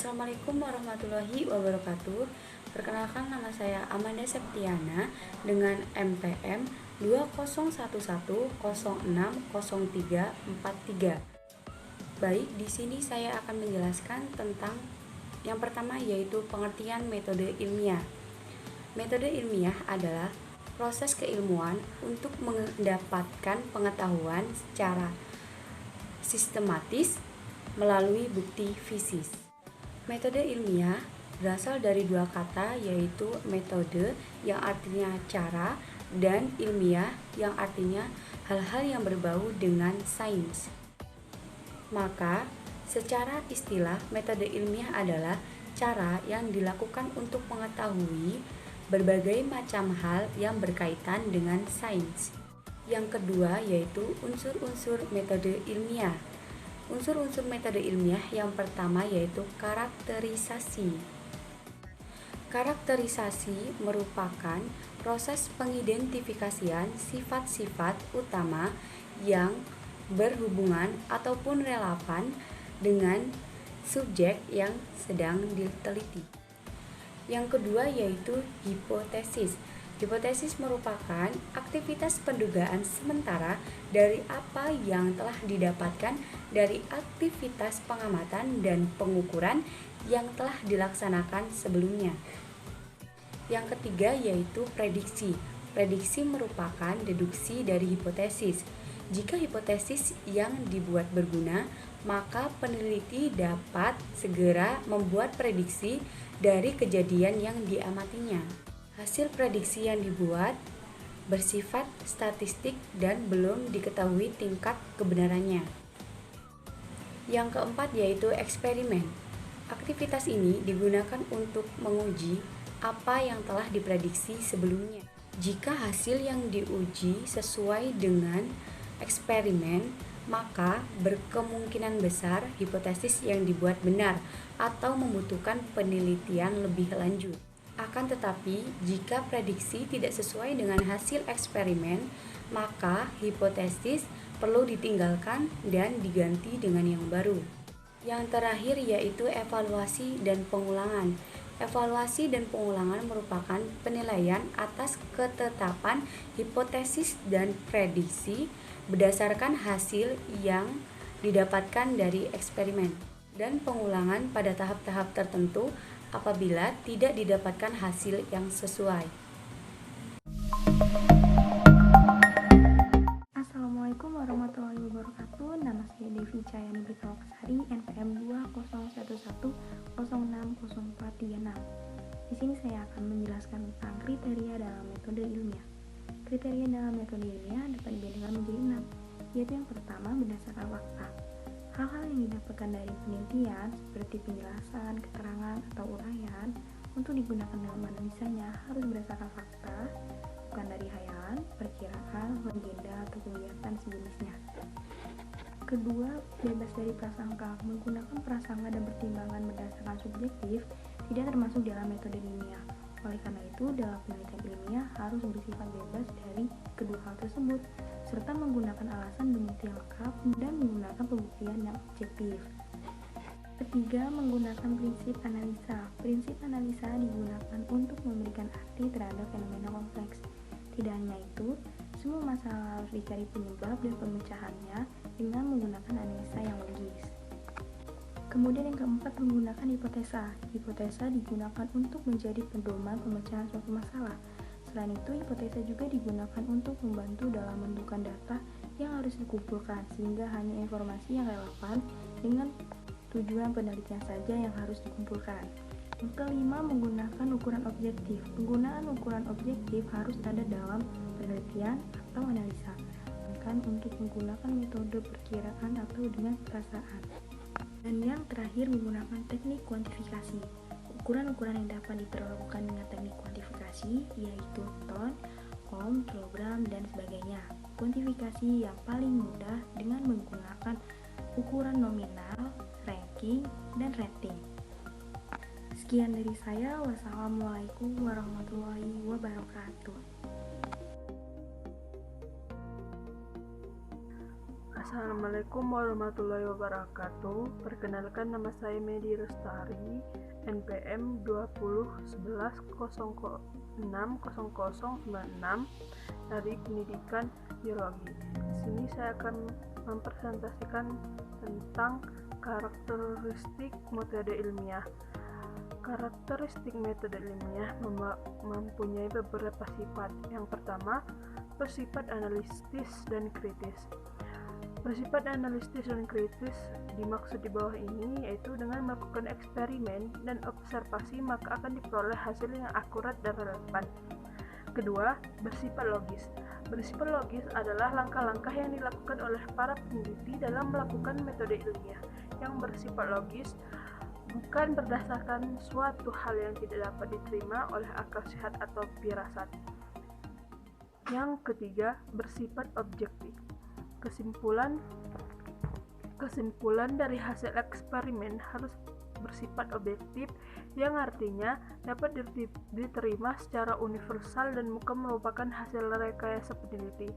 Assalamualaikum warahmatullahi wabarakatuh. Perkenalkan, nama saya Amanda Septiana dengan MPM 2011060343. Baik, di sini saya akan menjelaskan tentang yang pertama, yaitu pengertian metode ilmiah. Metode ilmiah adalah proses keilmuan untuk mendapatkan pengetahuan secara sistematis melalui bukti fisik. Metode ilmiah berasal dari dua kata, yaitu metode yang artinya cara dan ilmiah yang artinya hal-hal yang berbau dengan sains. Maka, secara istilah, metode ilmiah adalah cara yang dilakukan untuk mengetahui berbagai macam hal yang berkaitan dengan sains. Yang kedua yaitu unsur-unsur metode ilmiah. Unsur-unsur metode ilmiah yang pertama yaitu karakterisasi. Karakterisasi merupakan proses pengidentifikasian sifat-sifat utama yang berhubungan ataupun relevan dengan subjek yang sedang diteliti. Yang kedua yaitu hipotesis. Hipotesis merupakan aktivitas pendugaan sementara dari apa yang telah didapatkan dari aktivitas pengamatan dan pengukuran yang telah dilaksanakan sebelumnya. Yang ketiga yaitu prediksi. Prediksi merupakan deduksi dari hipotesis. Jika hipotesis yang dibuat berguna, maka peneliti dapat segera membuat prediksi dari kejadian yang diamatinya. Hasil prediksi yang dibuat bersifat statistik dan belum diketahui tingkat kebenarannya. Yang keempat yaitu eksperimen. Aktivitas ini digunakan untuk menguji apa yang telah diprediksi sebelumnya. Jika hasil yang diuji sesuai dengan eksperimen, maka berkemungkinan besar hipotesis yang dibuat benar atau membutuhkan penelitian lebih lanjut. Akan tetapi, jika prediksi tidak sesuai dengan hasil eksperimen, maka hipotesis perlu ditinggalkan dan diganti dengan yang baru. Yang terakhir yaitu evaluasi dan pengulangan. Evaluasi dan pengulangan merupakan penilaian atas ketetapan hipotesis dan prediksi berdasarkan hasil yang didapatkan dari eksperimen, dan pengulangan pada tahap-tahap tertentu apabila tidak didapatkan hasil yang sesuai. Assalamualaikum warahmatullahi wabarakatuh. Nama saya Devi Cayani Berkawasari, NPM 201110604336. Di sini saya akan menjelaskan tentang kriteria dalam metode ilmiah. Kriteria dalam metode ilmiah dapat dibedakan menjadi 6, yaitu yang pertama berdasarkan fakta. Hal-hal yang didapatkan dari penelitian seperti penjelasan, keterangan, atau uraian untuk digunakan dalam analisanya harus berdasarkan fakta, bukan dari hayalan, perkiraan, legenda, atau kegiatan sejenisnya. Kedua, bebas dari prasangka. Menggunakan prasangka dan pertimbangan berdasarkan subjektif tidak termasuk dalam metode ilmiah. Oleh karena itu, dalam penelitian ilmiah harus bersifat bebas dari kedua hal tersebut, serta menggunakan alasan dan bukti yang lengkap dan menggunakan pembuktian yang objektif. Ketiga, menggunakan prinsip analisa. Prinsip analisa digunakan untuk memberikan arti terhadap fenomena kompleks. Tidak hanya itu, semua masalah harus dicari penyebab dan pemecahannya dengan menggunakan analisa yang logis. Kemudian yang keempat, menggunakan hipotesa. Hipotesa digunakan untuk menjadi pedoman pemecahan suatu masalah. Selain itu, hipotesa juga digunakan untuk membantu dalam menentukan data yang harus dikumpulkan, sehingga hanya informasi yang relevan dengan tujuan penelitian saja yang harus dikumpulkan. Yang kelima, menggunakan ukuran objektif. Penggunaan ukuran objektif harus ada dalam penelitian atau analisa, bukan untuk menggunakan metode perkiraan atau dengan perasaan. Dan yang terakhir, menggunakan teknik kuantifikasi. Ukuran-ukuran yang dapat diperlakukan dengan teknik kuantifikasi yaitu ton, ohm, kilogram, dan sebagainya. Kuantifikasi yang paling mudah dengan menggunakan ukuran nominal, ranking, dan rating. Sekian dari saya. Wassalamualaikum warahmatullahi wabarakatuh. Assalamualaikum warahmatullahi wabarakatuh. Perkenalkan, nama saya Medi Restari, NPM 201100600096 dari Pendidikan Biologi. Di sini saya akan mempresentasikan tentang karakteristik metode ilmiah. Karakteristik metode ilmiah mempunyai beberapa sifat. Yang pertama, bersifat analitis dan kritis. Bersifat analitis dan kritis dimaksud di bawah ini yaitu dengan melakukan eksperimen dan observasi maka akan diperoleh hasil yang akurat dan relevan. Kedua, bersifat logis. Bersifat logis adalah langkah-langkah yang dilakukan oleh para peneliti dalam melakukan metode ilmiah. Yang bersifat logis bukan berdasarkan suatu hal yang tidak dapat diterima oleh akal sehat atau firasat. Yang ketiga, bersifat objektif. Kesimpulan dari hasil eksperimen harus bersifat objektif, yang artinya dapat diterima secara universal dan bukan merupakan hasil rekayasa peneliti.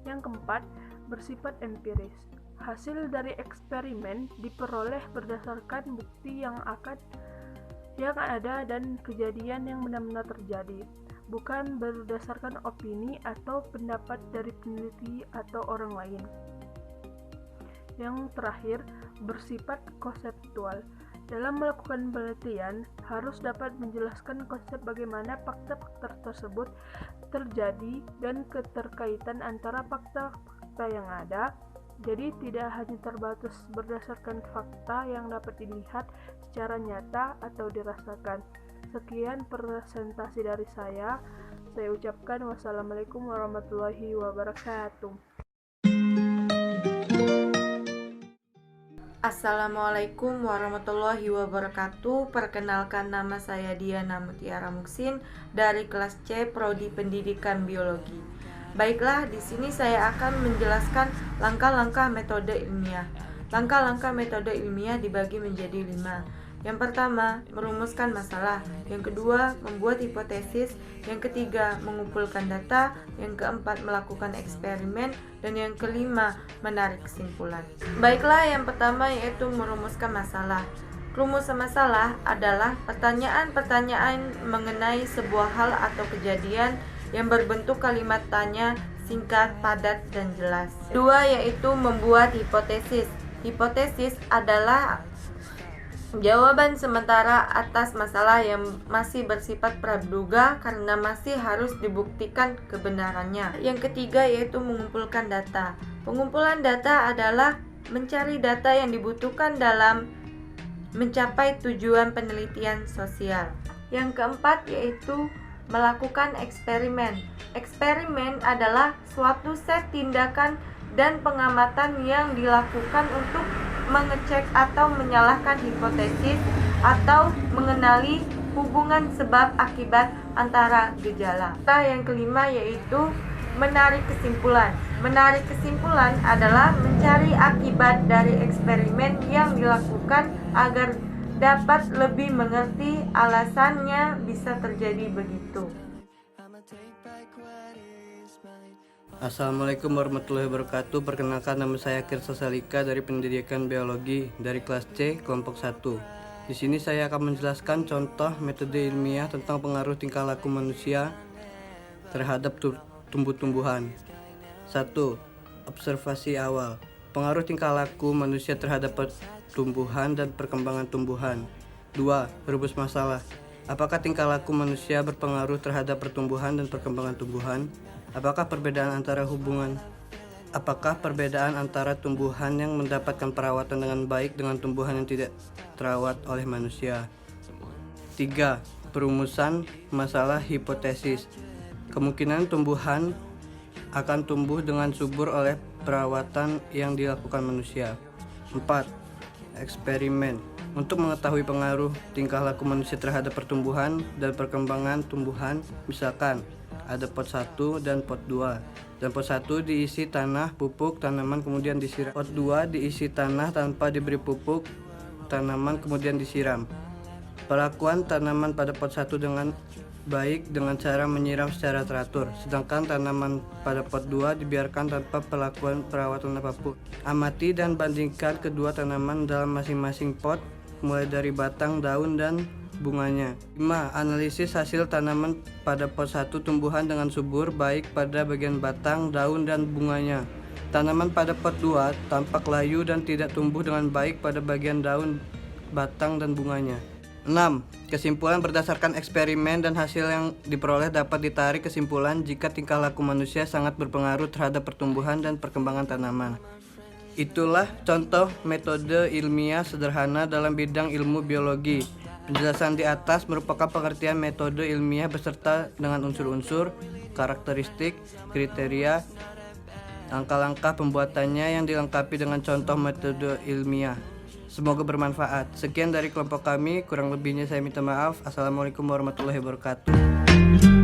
Yang keempat, bersifat empiris. Hasil dari eksperimen diperoleh berdasarkan bukti yang ada dan kejadian yang benar-benar terjadi, bukan berdasarkan opini atau pendapat dari peneliti atau orang lain. Yang terakhir, bersifat konseptual. Dalam melakukan penelitian, harus dapat menjelaskan konsep bagaimana fakta-fakta tersebut terjadi dan keterkaitan antara fakta-fakta yang ada. Jadi tidak hanya terbatas berdasarkan fakta yang dapat dilihat secara nyata atau dirasakan. Sekian presentasi dari saya. Saya ucapkan wassalamualaikum warahmatullahi wabarakatuh. Assalamualaikum warahmatullahi wabarakatuh. Perkenalkan, nama saya Diana Mutiara Muksin dari kelas C Prodi Pendidikan Biologi. Baiklah, di sini saya akan menjelaskan langkah-langkah metode ilmiah. Langkah-langkah metode ilmiah dibagi menjadi 5. Yang pertama, merumuskan masalah. Yang kedua, membuat hipotesis. Yang ketiga, mengumpulkan data. Yang keempat, melakukan eksperimen. Dan yang kelima, menarik kesimpulan. Baiklah, yang pertama yaitu merumuskan masalah. Rumusan masalah adalah pertanyaan-pertanyaan mengenai sebuah hal atau kejadian yang berbentuk kalimat tanya, singkat, padat, dan jelas. Kedua yaitu membuat hipotesis. Hipotesis adalah jawaban sementara atas masalah yang masih bersifat praduga karena masih harus dibuktikan kebenarannya. Yang ketiga yaitu mengumpulkan data. Pengumpulan data adalah mencari data yang dibutuhkan dalam mencapai tujuan penelitian sosial. Yang keempat yaitu melakukan eksperimen. Eksperimen adalah suatu set tindakan dan pengamatan yang dilakukan untuk mengecek atau menyalahkan hipotesis atau mengenali hubungan sebab akibat antara gejala. Yang kelima yaitu menarik kesimpulan. Menarik kesimpulan adalah mencari akibat dari eksperimen yang dilakukan agar dapat lebih mengerti alasannya bisa terjadi begitu. Assalamualaikum warahmatullahi wabarakatuh. Perkenalkan, nama saya Kirsa Salika dari Pendidikan Biologi dari kelas C kelompok 1. Di sini saya akan menjelaskan contoh metode ilmiah tentang pengaruh tingkah laku manusia terhadap tumbuh-tumbuhan. 1. Observasi awal. Pengaruh tingkah laku manusia terhadap tumbuhan dan perkembangan tumbuhan. 2. Merumus masalah. Apakah tingkah laku manusia berpengaruh terhadap pertumbuhan dan perkembangan tumbuhan? Apakah perbedaan antara tumbuhan yang mendapatkan perawatan dengan baik dengan tumbuhan yang tidak terawat oleh manusia? 3. Perumusan masalah hipotesis. Kemungkinan tumbuhan akan tumbuh dengan subur oleh perawatan yang dilakukan manusia. 4. Eksperimen. Untuk mengetahui pengaruh tingkah laku manusia terhadap pertumbuhan dan perkembangan tumbuhan, misalkan ada pot 1 dan pot 2. Dan pot 1 diisi tanah, pupuk, tanaman kemudian disiram. Pot 2 diisi tanah tanpa diberi pupuk, tanaman kemudian disiram. Perlakuan tanaman pada pot 1 dengan baik dengan cara menyiram secara teratur, sedangkan tanaman pada pot 2 dibiarkan tanpa perlakuan perawatan apapun. Amati dan bandingkan kedua tanaman dalam masing-masing pot, mulai dari batang, daun, dan bunganya. 5. Analisis hasil tanaman pada pot 1 tumbuhan dengan subur baik pada bagian batang, daun, dan bunganya. Tanaman pada pot 2 tampak layu dan tidak tumbuh dengan baik pada bagian daun, batang, dan bunganya. 6. Kesimpulan berdasarkan eksperimen dan hasil yang diperoleh dapat ditarik kesimpulan jika tingkah laku manusia sangat berpengaruh terhadap pertumbuhan dan perkembangan tanaman. Itulah contoh metode ilmiah sederhana dalam bidang ilmu biologi. Penjelasan di atas merupakan pengertian metode ilmiah beserta dengan unsur-unsur, karakteristik, kriteria, langkah-langkah pembuatannya yang dilengkapi dengan contoh metode ilmiah. Semoga bermanfaat. Sekian dari kelompok kami, kurang lebihnya saya minta maaf. Assalamualaikum warahmatullahi wabarakatuh.